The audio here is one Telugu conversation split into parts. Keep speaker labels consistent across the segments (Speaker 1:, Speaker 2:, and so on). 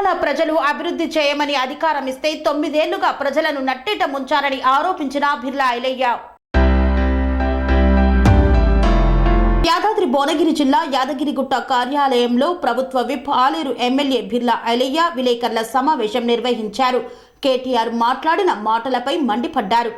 Speaker 1: తెలంగాణ ప్రజలు అభివృద్ధి చేయమని అధికారం ఇస్తే 9 ఏళ్లుగా ప్రజలను నట్టేట ముంచారని ఆరోపించిన బిర్లా ఐలయ్య. యాదాద్రి భువనగిరి జిల్లా యాదగిరిగుట్ట కార్యాలయంలో ప్రభుత్వ విప్ ఆలేరు ఎమ్మెల్యే బిర్లా ఐలయ్య విలేకరుల సమావేశం నిర్వహించారు. కేటీఆర్ మాట్లాడిన మాటలపై మండిపడ్డారు.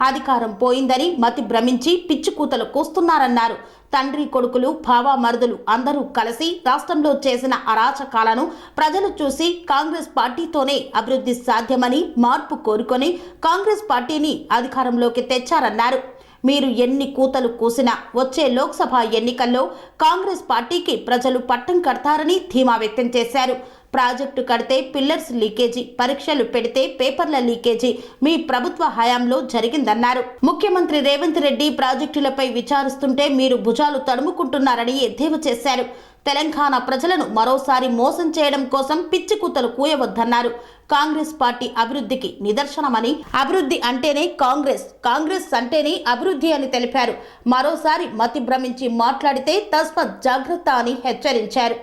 Speaker 1: అధికారం పోయిందని మతి భ్రమించి పిచ్చికూతలు కూస్తున్నారన్నారు. తండ్రి కొడుకులు భావామరుదులు అందరూ కలిసి రాష్ట్రంలో చేసిన అరాచకాలను ప్రజలు చూసి కాంగ్రెస్ పార్టీతోనే అభివృద్ధి సాధ్యమని మార్పు కోరుకొని కాంగ్రెస్ పార్టీని అధికారంలోకి తెచ్చారన్నారు. మీరు ఎన్ని కూతలు కూసినా వచ్చే లోక్సభ ఎన్నికల్లో కాంగ్రెస్ పార్టీకి ప్రజలు పట్టం కడతారని ధీమా వ్యక్తం చేశారు. ప్రాజెక్టు కడితే పిల్లర్స్ లీకేజీ, పరీక్షలు పెడితే పేపర్ల లీకేజీ మీ ప్రభుత్వ హయాంలో జరిగిందన్నారు. ముఖ్యమంత్రి రేవంత్ రెడ్డి ప్రాజెక్టులపై విచారిస్తుంటే మీరు భుజాలు తడుముకుంటున్నారని ఎద్దేవా చేశారు. తెలంగాణ ప్రజలను మరోసారి మోసం చేయడం కోసం పిచ్చికూతలు కూయవద్దన్నారు. కాంగ్రెస్ పార్టీ అభివృద్ధికి నిదర్శనమని, అభివృద్ధి అంటేనే కాంగ్రెస్, కాంగ్రెస్ అంటేనే అభివృద్ధి అని తెలిపారు. మరోసారి మతి భ్రమించి మాట్లాడితే తస్మత్ జాగ్రత్త అని హెచ్చరించారు.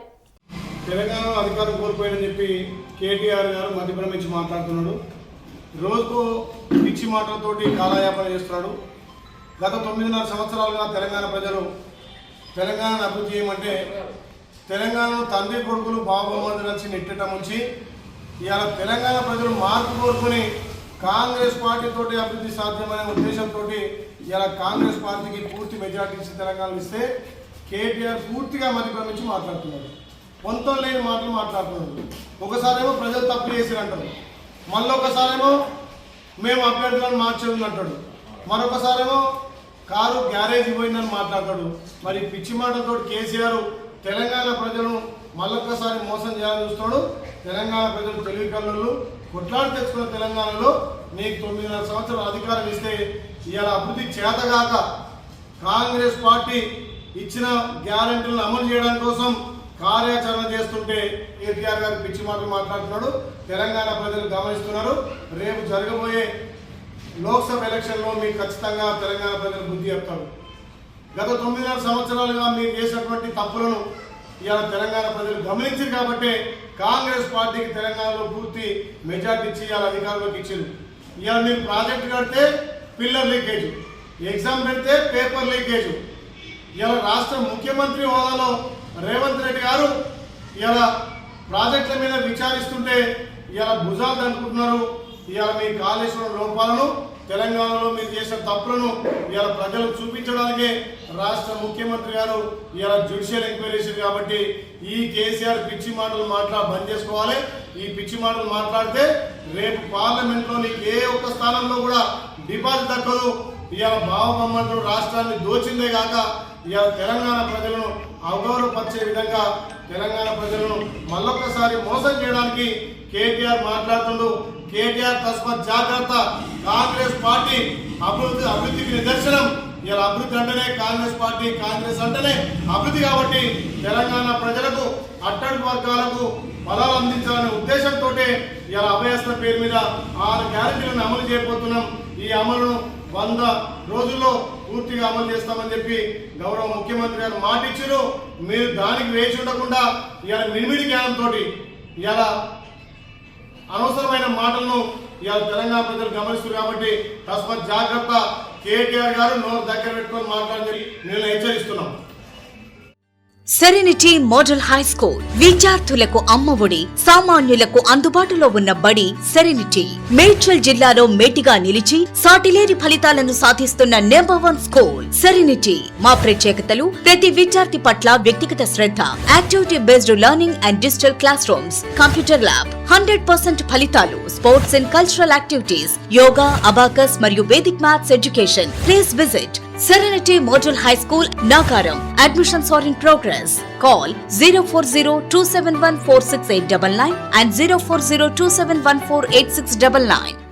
Speaker 2: తెలంగాణ అధికారం కోల్పోయాడని చెప్పి కేటీఆర్ గారు మతి భ్రమించి మాట్లాడుతున్నాడు. రోజుకు పిచ్చి మాటలతోటి కాలయాపన చేస్తున్నాడు. గత 9.5 సంవత్సరాలుగా తెలంగాణ ప్రజలు తెలంగాణను అభివృద్ధి చేయమంటే తెలంగాణను తండ్రి కొడుకులు బాబుమంది నుంచి నెట్టేట ముంచి ఇవాళ తెలంగాణ ప్రజలు మార్పు కోరుకుని కాంగ్రెస్ పార్టీతోటి అభివృద్ధి సాధ్యమనే ఉద్దేశంతో ఇలా కాంగ్రెస్ పార్టీకి పూర్తి మెజార్టీ ఇచ్చి తెలంగాణ ఇస్తే కేటీఆర్ పూర్తిగా మతి భ్రమించి మాట్లాడుతున్నారు. పొంతం లేని మాటలు మాట్లాడుతున్నారు. ఒకసారేమో ప్రజలు తప్పు చేసిరంటారు, మళ్ళొకసారేమో మేము అభ్యర్థులను మార్చేది అంటాడు, మరొకసారేమో కారు గ్యారేజ్ పోయిందని మాట్లాడతాడు. మరి పిచ్చి మాటలతో కేసీఆర్ తెలంగాణ ప్రజలను మళ్ళొక్కసారి మోసం చేయాలని చూస్తున్నాడు. తెలంగాణ ప్రజలు తెలివి కళ్ళు కొట్లాడి తెచ్చుకున్న తెలంగాణలో నీకు 9.5 సంవత్సరాలు అధికారం ఇస్తే ఇవాళ అభివృద్ధి చేతగాక కాంగ్రెస్ పార్టీ ఇచ్చిన గ్యారెంటీలను అమలు చేయడం కోసం కార్యాచరణ చేస్తుంటే కేటీఆర్ గారు పిచ్చి మాటలు మాట్లాడుతున్నాడు. తెలంగాణ ప్రజలు గమనిస్తున్నారు. రేపు జరగబోయే లోక్సభ ఎలక్షన్లో మీకు ఖచ్చితంగా తెలంగాణ ప్రజలు బుద్ధి చెప్తారు. గత 9.5 సంవత్సరాలుగా మీరు చేసినటువంటి తప్పులను ఇవాళ తెలంగాణ ప్రజలు గమనించారు కాబట్టి కాంగ్రెస్ పార్టీకి తెలంగాణలో పూర్తి మెజార్టీ ఇచ్చి ఇవాళ అధికారంలోకి ఇచ్చారు. ఇవాళ మీరు ప్రాజెక్టు కడితే పిల్లర్ లీకేజ్, ఎగ్జామ్ పెడితే పేపర్ లీకేజ్. ఇవాళ రాష్ట్ర ముఖ్యమంత్రి హోదాలో రేవంత్ రెడ్డి గారు ఇలా ప్రాజెక్టుల మీద విచారిస్తుంటే ఇలా భుజాలు దండుకుంటున్నారు. ఇవాళ మీ కాళేశ్వరం లోపాలను తెలంగాణలో మీరు చేసిన తప్పులను ఇవాళ ప్రజలకు చూపించడానికే రాష్ట్ర ముఖ్యమంత్రి గారు ఇలా జ్యుడిషియల్ ఎంక్వైరీ చేశారు. కాబట్టి ఈ కేసీఆర్ పిచ్చి మాటలు బంద్ చేసుకోవాలి. ఈ పిచ్చి మాటలు మాట్లాడితే రేపు పార్లమెంట్లో నీకు ఏ ఒక్క స్థానంలో కూడా డిపాజిట్ దక్కదు. ఇవాళ భావబొమ్మలు రాష్ట్రాన్ని దోచిందే కాక ఇవాళ తెలంగాణ ప్రజలను అగౌరవపరిచే విధంగా తెలంగాణ ప్రజలను మళ్ళొక్కసారి మోసం చేయడానికి కేటీఆర్ మాట్లాడుతుండు. కేటీఆర్ తస్మత్ జాగ్రత్త. కాంగ్రెస్ పార్టీ అభివృద్ధికి నిదర్శనం. ఇలా అభివృద్ధి అంటేనే కాంగ్రెస్ పార్టీ, కాంగ్రెస్ అంటేనే అభివృద్ధి. కాబట్టి తెలంగాణ ప్రజలకు అట్టడుగు వర్గాలకు ఫలాలు అందించాలనే ఉద్దేశంతో ఇలా అభయస్థ పేరు మీద 6 గ్యారెంటీలను అమలు చేయబోతున్నాం. ఈ అమలును 100 రోజుల్లో పూర్తిగా అమలు చేస్తామని చెప్పి గౌరవ ముఖ్యమంత్రి గారు మాట ఇచ్చారు. మీరు దానికి వేచి ఉండకుండా ఇలా మినిమిడి జ్ఞానంతో ఇలా అనవసరమైన మాటలను ఇవాళ తెలంగాణ ప్రజలు గమనిస్తున్నారు. కాబట్టి తస్మత్ జాగ్రత్త. కేటీఆర్ గారు నోరు దగ్గర పెట్టుకొని మాట్లాడి నేను హెచ్చరిస్తున్నాం.
Speaker 3: సెరెనిటీ మోడల్ హై స్కూల్ విద్యార్థులకు అమ్మఒడి, సామాన్యులకు అందుబాటులో ఉన్న బడి సెరెనిటీ. మేడ్చల్ జిల్లాలో మేటిగా నిలిచి సాటిలేని ఫలితాలను సాధిస్తున్న నంబర్ 1 స్కూల్ సెరెనిటీ. మా ప్రత్యేకతలు ప్రతి విద్యార్థి పట్ల వ్యక్తిగత శ్రద్ధ, activity based learning and digital class rooms, computer lab, 100% ఫలితాలు, sports and cultural activities, yoga, abacus మరియు Vedic maths education. Please visit Serenity Model High School, Nagaram. Admissions are in progress. Call 040-271-46899 and 040-271-48699.